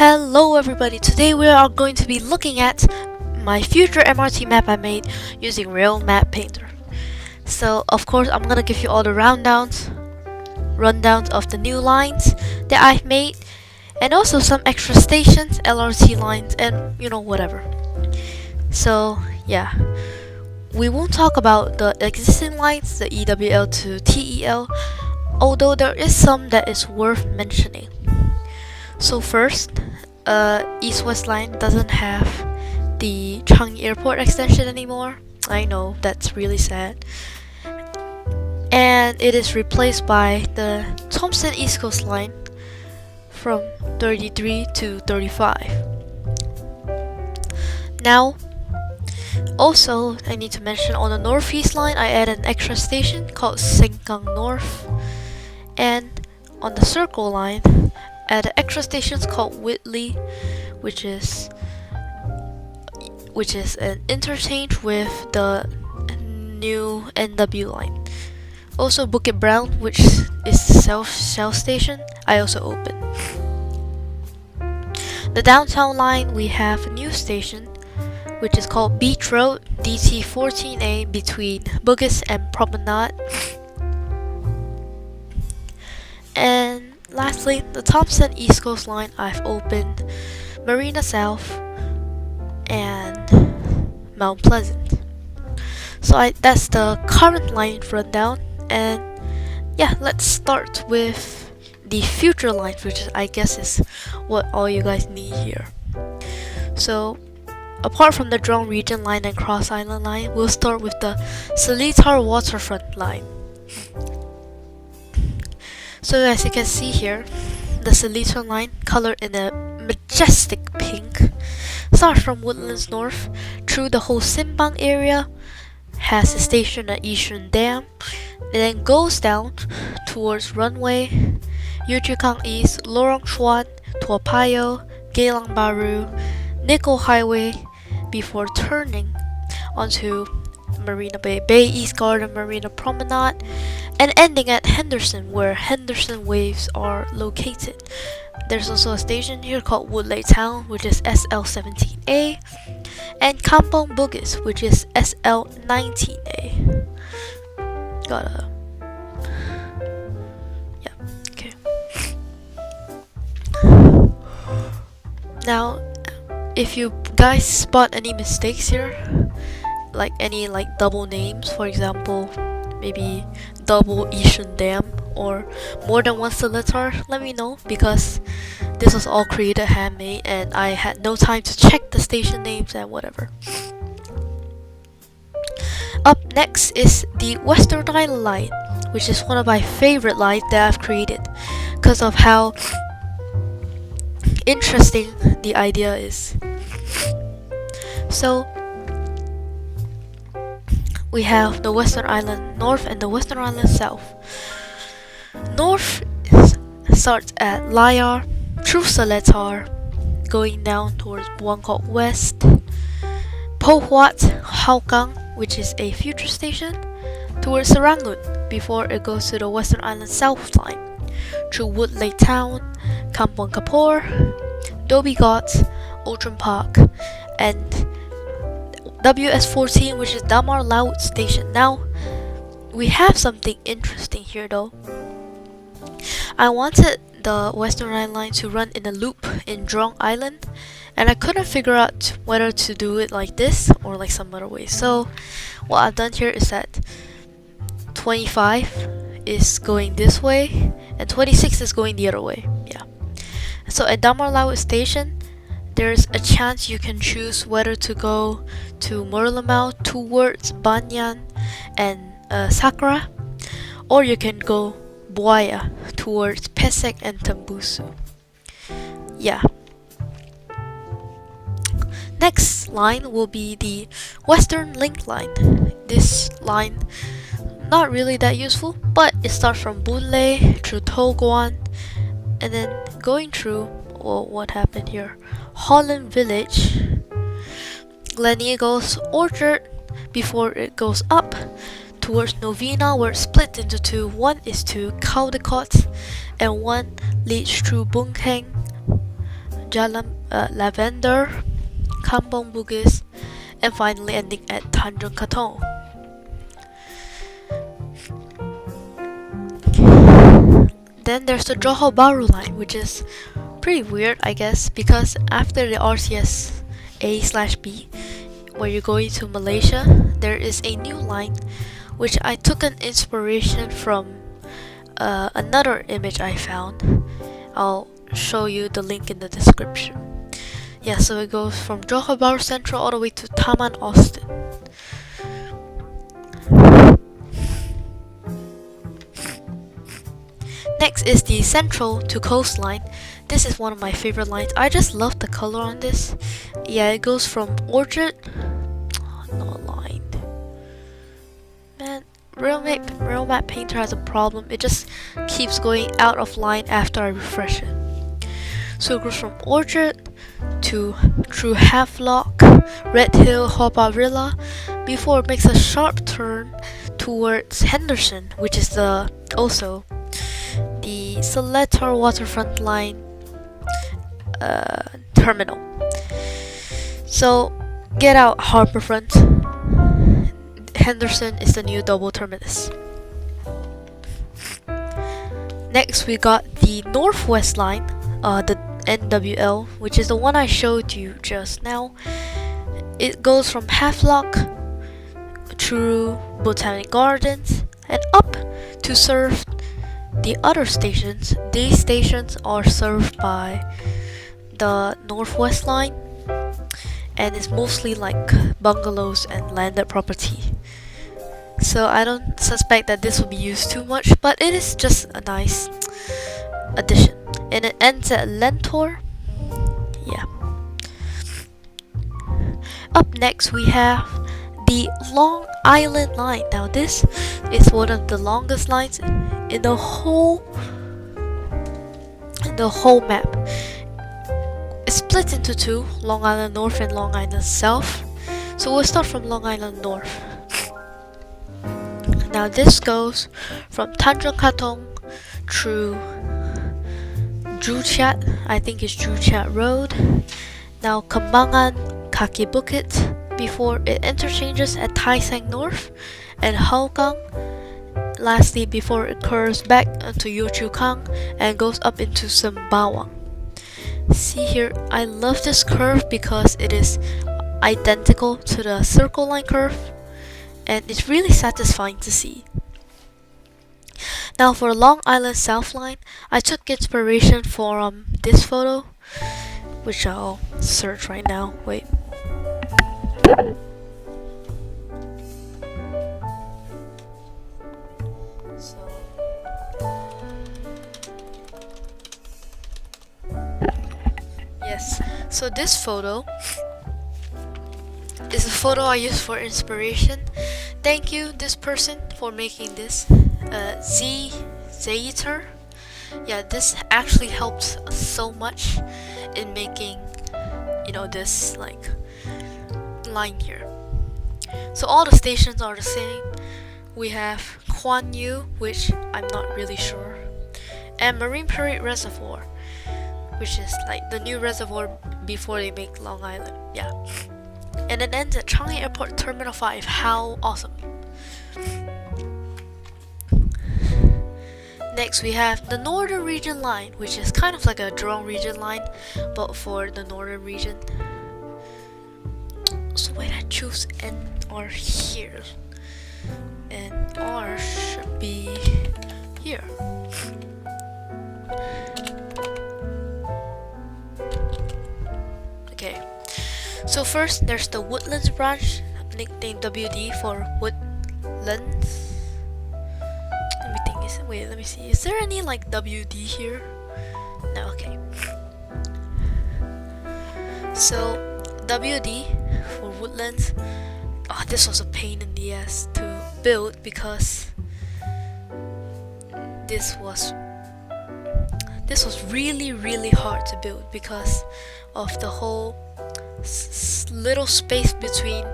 Hello everybody, today we are going to be looking at my future MRT map I made using Real Map Painter. So of course I'm gonna give you all the rundowns of the new lines that I've made, and also some extra stations, LRT lines, and whatever. So yeah, we won't talk about the existing lines, the EWL to TEL, although there is some that is worth mentioning. So first, East-West line doesn't have the Changi Airport extension anymore. I know, that's really sad. And it is replaced by the Thompson East Coast line from 33 to 35. Now, also, I need to mention on the Northeast line, I added an extra station called Sengkang North. And on the Circle line, added extra stations called Whitley, which is an interchange with the new NW line. Also Bukit Brown, which is the South station, I also opened. The downtown line, we have a new station which is called Beach Road DT14A between Bugis and Promenade. And lastly, the Thompson East Coast line, I've opened Marina South and Mount Pleasant. So that's the current line rundown, and yeah, let's start with the future lines, which I guess is what all you guys need here. So apart from the Jurong Region line and Cross Island line, we'll start with the Seletar waterfront line. So as you can see here, the Seletar line, colored in a majestic pink, starts from Woodlands North through the whole Simpang area, has a station at Yishun Dam, and then goes down towards Runway, Yio Chu Kang East, Lorong Chuan, Tua Payoh, Geylang Bahru, Nickel Highway, before turning onto Marina Bay East Garden, Marina Promenade, and ending at Henderson, where Henderson Waves are located. There's also a station here called Woodleigh Town, which is SL17A, and Kampong Bugis, which is SL19A. Okay. Now, if you guys spot any mistakes here, like any double names, for example, maybe double Yishun Dam or more than one Seletar, let me know, because this was all created handmade and I had no time to check the station names and whatever. Up next is the Western Island line, which is one of my favorite lines that I've created because of how interesting the idea is. So we have the Western Island North and the Western Island South. North starts at Layar, through Seletar, going down towards Buangkok West, Po Huat, Hougang, which is a future station, towards Serangoon before it goes to the Western Island South line, through Woodleigh Town, Kampong Kapor, Dhoby Ghat, Outram Park, and WS14, which is Damar Laut Station. Now, we have something interesting here though. I wanted the Western Island line to run in a loop in Jurong Island, and I couldn't figure out whether to do it like this or like some other way. So, what I've done here is that 25 is going this way, and 26 is going the other way. Yeah. So at Damar Laut Station, there's a chance you can choose whether to go to Merlimau towards Banyan and Sakra, or you can go Buaya towards Pesek and Tembusu. Yeah. Next line will be the Western Link line. This line, not really that useful, but it starts from Boonlay through Toguan, and then going through, what happened here? Holland Village, Gleneagles Orchard, before it goes up towards Novena, where it's split into two. One is to Caldecott and one leads through Bung Heng Lavender, Kampong Bugis, and finally ending at Tanjung Katong. Then there's the Johor Bahru line, which is pretty weird, I guess, because after the RCS A/B, where you're going to Malaysia, there is a new line, which I took an inspiration from another image I found. I'll show you the link in the description. Yeah, so it goes from Johor Bahru Central all the way to Taman Austin. Next is the Central to Coastline. This is one of my favorite lines. I just love the color on this. Yeah, it goes from Orchard. Oh, not aligned. Man, Real Map Painter has a problem. It just keeps going out of line after I refresh it. So it goes from Orchard to through Havelock, Red Hill, Haw-Par-Villa, before it makes a sharp turn towards Henderson, which is also the Seletar waterfront line terminal. So get out, Harbourfront. Henderson is the new double terminus. Next we got the Northwest line, the NWL, which is the one I showed you just now. It goes from Havelock through Botanic Gardens and up to serve the other stations. These stations are served by the Northwest line, and it's mostly like bungalows and landed property. So I don't suspect that this will be used too much, but it is just a nice addition. And it ends at Lentor. Yeah. Up next we have the Long Island line. Now this is one of the longest lines in the whole map. It's split into two, Long Island North and Long Island South. So we'll start from Long Island North. Now this goes from Tanjung Katong through Juchat, I think it's Juchat Road. Now Kembangan, Kaki Bukit, before it interchanges at Tai Seng North and Hougang. Lastly, before it curves back into Yio Chu Kang and goes up into Sembawang. See here, I love this curve because it is identical to the Circle Line curve, and it's really satisfying to see. Now for Long Island South Line, I took inspiration from this photo, which I'll search right now. Wait. Yes, so this photo is a photo I used for inspiration. Thank you, this person, for making this. Zayter. Yeah, this actually helps so much in making, this like line here. So all the stations are the same. We have Kwan Yu, which I'm not really sure, and Marine Parade Reservoir, which is like the new reservoir before they make Long Island. Yeah. And it ends at Changi Airport Terminal 5. How awesome. Next we have the Northern Region line, which is kind of like a Jurong Region line, but for the Northern Region. So wait, I choose NR here. And R should be here. Okay. So first, there's the Woodlands branch, nicknamed WD for Woodlands. Let me see. Is there any like WD here? No, okay. So WD for Woodlands. Oh, this was a pain in the ass to build because this was really hard to build because of the whole little space between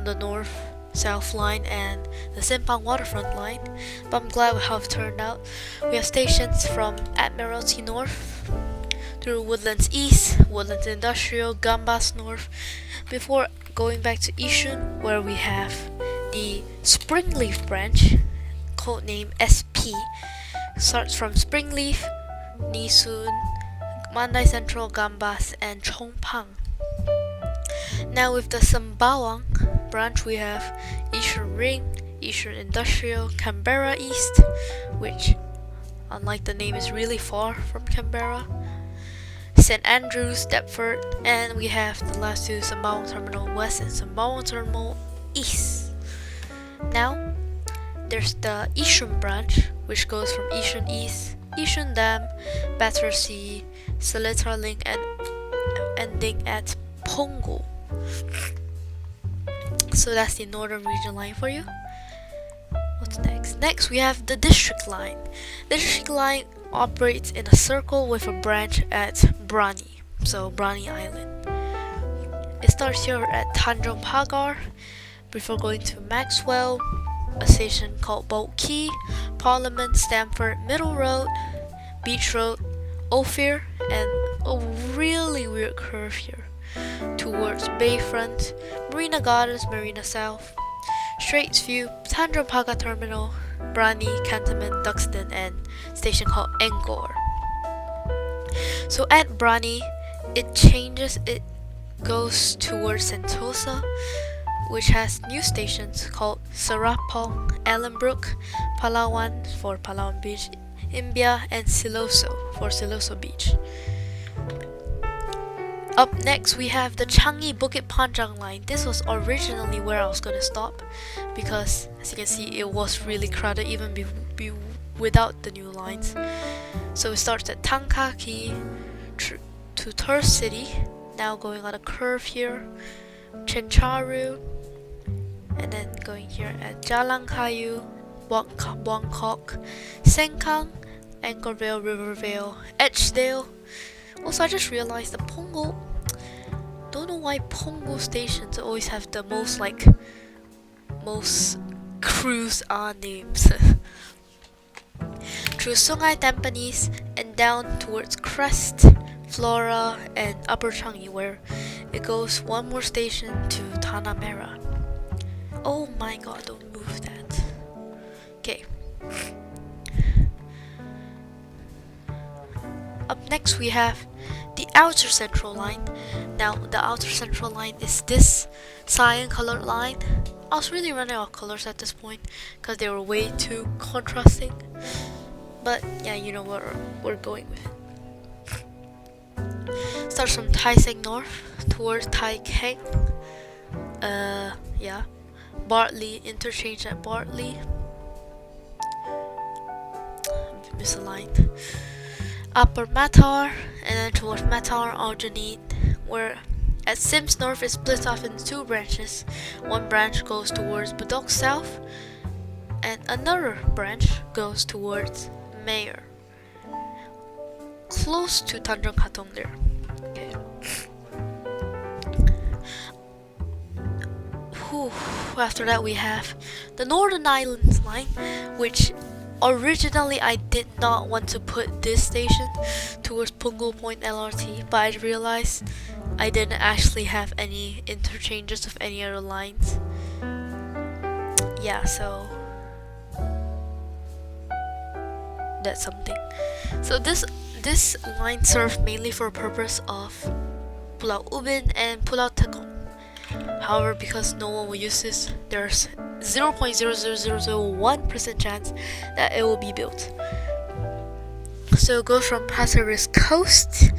the north-south line and the Simpang waterfront line, but I'm glad with how it turned out. We have stations from Admiralty North through Woodlands East, Woodlands Industrial, Gambas North, before going back to Yishun, where we have the Springleaf branch, codename SP, starts from Springleaf, Nisun, Mandai Central, Gambas, and Chongpang. Now with the Sembawang branch, we have Yishun Ring, Yishun Industrial, Canberra East, which, unlike the name, is really far from Canberra, St. Andrews, Deptford, and we have the last two, Sembawang Terminal West and Sembawang Terminal East. Now, there's the Yishun branch, which goes from Yishun East, Yishun Dam, Battersea, Seletar Link, and ending at Punggol. So that's the Northern Region line for you. What's next? Next, we have the District line. The District line operates in a circle with a branch at Brani, so Brani Island. It starts here at Tanjung Pagar before going to Maxwell, a station called Boat Quay, Parliament, Stamford, Middle Road, Beach Road, Ophir, and a really weird curve here towards Bayfront, Marina Gardens, Marina South, Straits View, Tanjung Pagar Terminal, Brani, Cantonment, Duxton, and a station called Angkor. So at Brani, it changes, it goes towards Sentosa, which has new stations called Serapong, Ellenbrook, Palawan for Palawan Beach, Imbia, and Siloso for Siloso Beach. Up next, we have the Changi-Bukit Panjang line. This was originally where I was going to stop because, as you can see, it was really crowded even without the new lines. So it starts at Tangkaki to Tur City, now going on a curve here, Chencharu, and then going here at Jalan Kayu, Buangkok, Sengkang, Anchorvale, Rivervale, Edgedale. Also, I just realized the Punggol, don't know why Punggol stations always have the most cruise names. Through Sungai Tampines and down towards Crest, Flora, and Upper Changi, where it goes one more station to Tanah Merah. Oh my god, don't move that. Okay. Up next, we have the Outer Central line. Now, the Outer Central line is this cyan colored line. I was really running out of colors at this point because they were way too contrasting. But yeah, you know what we're going with. Starts from Tai Seng North towards Tai Keng. Yeah. Bartley, interchange at Bartley. Misaligned. Upper Matar, and then towards Matar, Alginate, where at Sims North is split off into two branches. One branch goes towards Bedok South, and another branch goes towards Mayor, close to Tanjung Katong there. Okay. After that, we have the Northern Islands line, which originally I did not want to put this station towards Punggol Point LRT, but I realized I didn't actually have any interchanges of any other lines. Yeah, so that's something. So this line served mainly for a purpose of Pulau Ubin and Pulau Tekong. However, because no one will use this, there's 0.00001% chance that it will be built. So it goes from Pasir Ris Coast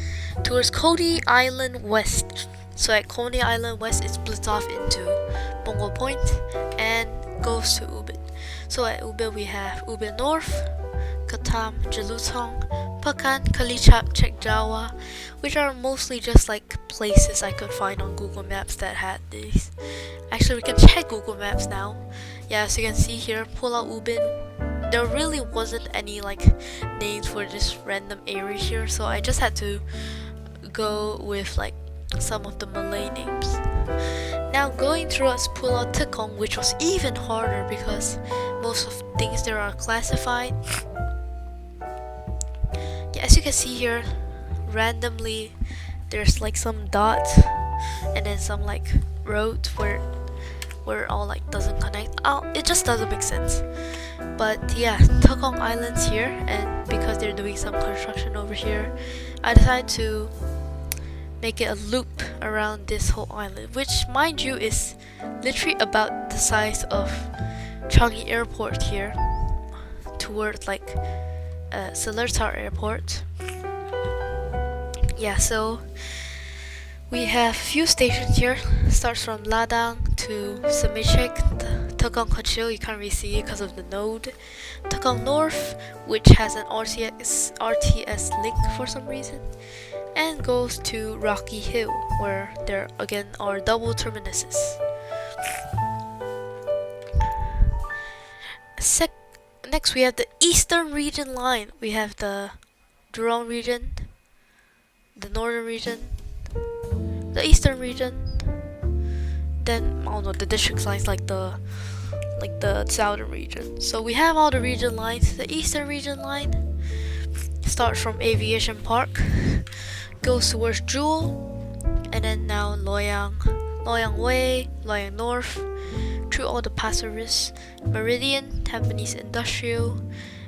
towards Coney Island West. So at Coney Island West, it splits off into Punggol Point and goes to Ubin. So at Ubin, we have Ubin North, Katam, Jelutong, Pekan, Kalichap, Chek Jawa, which are mostly just like places I could find on Google Maps that had these. Actually, we can check Google Maps now. Yeah, as you can see here, Pulau Ubin, there really wasn't any like names for this random area here, so I just had to go with like some of the Malay names. Now going towards Pulau Tekong, which was even harder because most of things there are classified. Yeah, as you can see here, randomly there's like some dots and then some like roads where all like doesn't connect. It just doesn't make sense. But yeah, Tekong Island's here, and because they're doing some construction over here, I decided to make it a loop around this whole island, which mind you is literally about the size of Changi Airport here towards like Seletar Airport. Yeah, so we have a few stations here. Starts from Ladang to Semichek, Tekong Kecil, you can't really see it because of the node. Tekong North, which has an RTS link for some reason, and goes to Rocky Hill, where there again are double terminuses. Next we have the Eastern Region line. We have the Jurong region, the Northern region, the Eastern region, then I don't know, the district lines like the Southern region. So we have all the region lines. The Eastern region line starts from Aviation Park, goes towards Jewel, and then now Loyang Way, Loyang North, through all the passages, Meridian, Tampines Industrial,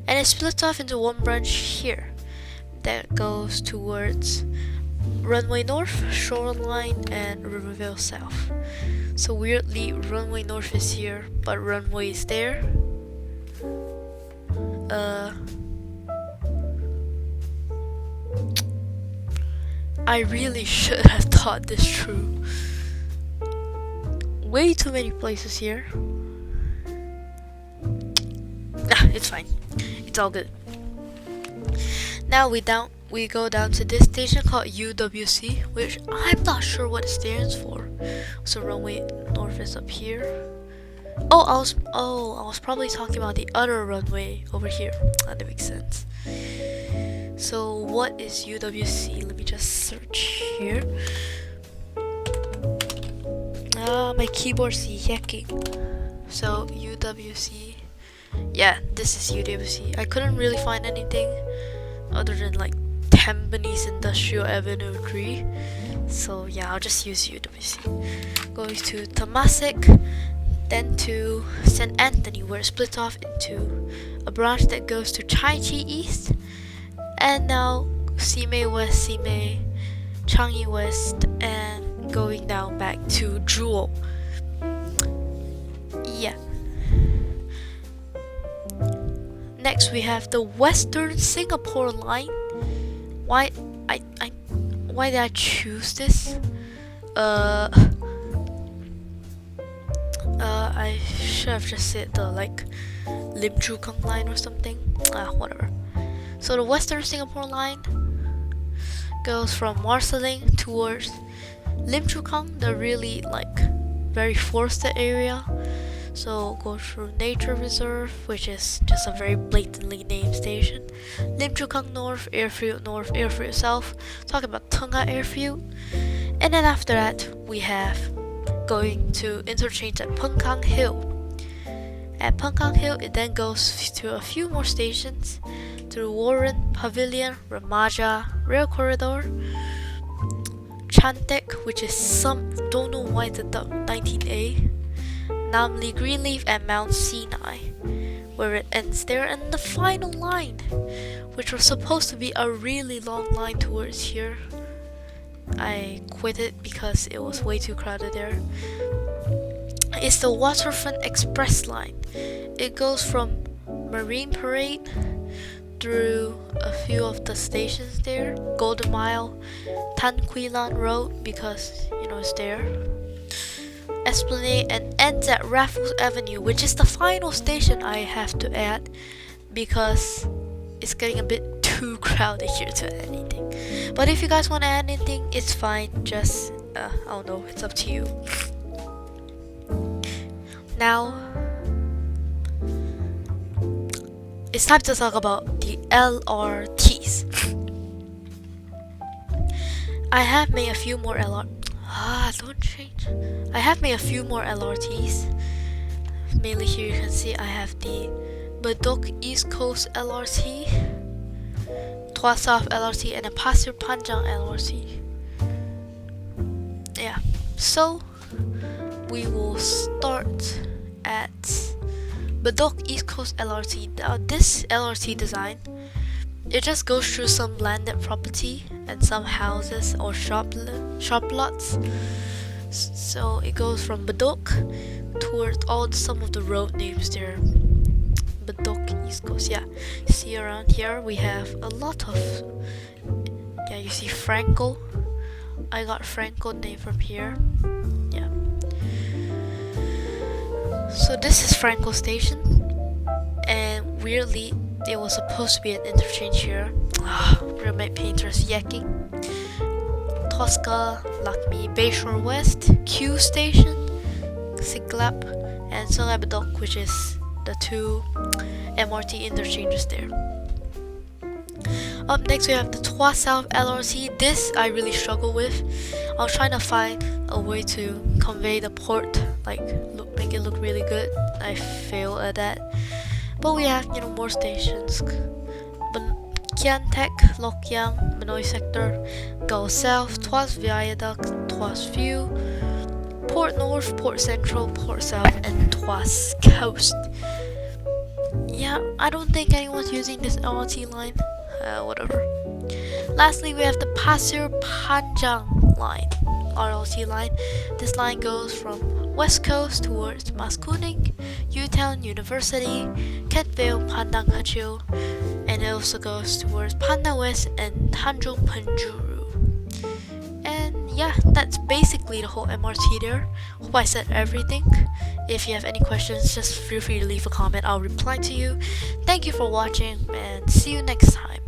and it splits off into one branch here that goes towards Runway North, Shoreline, and Rivervale South. So weirdly, Runway North is here, but Runway is there. I really should have thought this through. Way too many places here. It's fine. It's all good. Now we go down to this station called UWC, which I'm not sure what it stands for. So Runway North is up here. I was probably talking about the other runway over here. That makes sense. So what is UWC? Let me just search here. My keyboard's yakking. So UWC. Yeah, this is UWC. I couldn't really find anything other than like Tampines Industrial Avenue 3. So yeah, I'll just use UWC. Goes to Temasek, then to St. Anthony, where it splits off into a branch that goes to Chai Chee East, and now Simei West, Simei, Changi West, and going down back to Jewel. Yeah. Next we have the Western Singapore line. Why did I choose this? I should have just said the like Lim Chu Kang line or something. Whatever. So the Western Singapore line goes from Marsiling towards Lim Chu Kang, the really like very forested area. So go through Nature Reserve, which is just a very blatantly named station. Lim Chu Kang North, Airfield North, Airfield South. Talking about Tunga Airfield. And then after that, we have going to interchange at Peng Kang Hill. At Peng Kang Hill, it then goes to a few more stations through Warren, Pavilion, Remaja, Rail Corridor, Chantek, which is don't know why it's a 19A, Namli Greenleaf, and Mount Sinai, where it ends there. And the final line, which was supposed to be a really long line towards here, I quit it because it was way too crowded there. It's the Waterfront Express line. It goes from Marine Parade through a few of the stations there, Golden Mile, Tan Quee Lan Road, because you know it's there, Esplanade, and ends at Raffles Avenue, which is the final station I have to add because it's getting a bit too crowded here to add anything. But if you guys want to add anything, it's fine. Just I don't know, it's up to you. Now it's time to talk about the LRTs. I have made a few more don't change. I have made a few more LRTs. Mainly here you can see I have the Bedok East Coast LRT, Tuas South LRT and a Pasir Panjang LRT. Yeah, so we will start at Bedok East Coast LRT. Now this LRT design, it just goes through some landed property and some houses or shop lots. So it goes from Bedok towards some of the road names there. Bedok East Coast, yeah. You see around here we have a lot of, yeah, you see Frankel. I got Frankel name from here. Yeah. So this is Frankel Station, and weirdly it was supposed to be an interchange here. Roommate painters yakking. Tosca, Lakme, Bayshore West, Q Station, Siglap, and Sungai Bedok, which is the two MRT interchanges there. Up next we have the Tuas South LRT. This I really struggle with. I was trying to find a way to convey the port, like make it look really good. I failed at that. But we have, more stations. Kian Tech, Lok Yang, Manoi Sector, Go South, Tuas Viaduct, Tuas View, Port North, Port Central, Port South, and Tuas Coast. Yeah, I don't think anyone's using this LRT line. Whatever. Lastly, we have the Pasir Panjang line, RLT line. This line goes from West Coast towards Mas Kuning, UTown University, Kentville, Pandang Kachil, and it also goes towards Pandang West and Tanjung Penjuru. And yeah, that's basically the whole MRT there. Hope I said everything. If you have any questions, just feel free to leave a comment. I'll reply to you. Thank you for watching, and see you next time.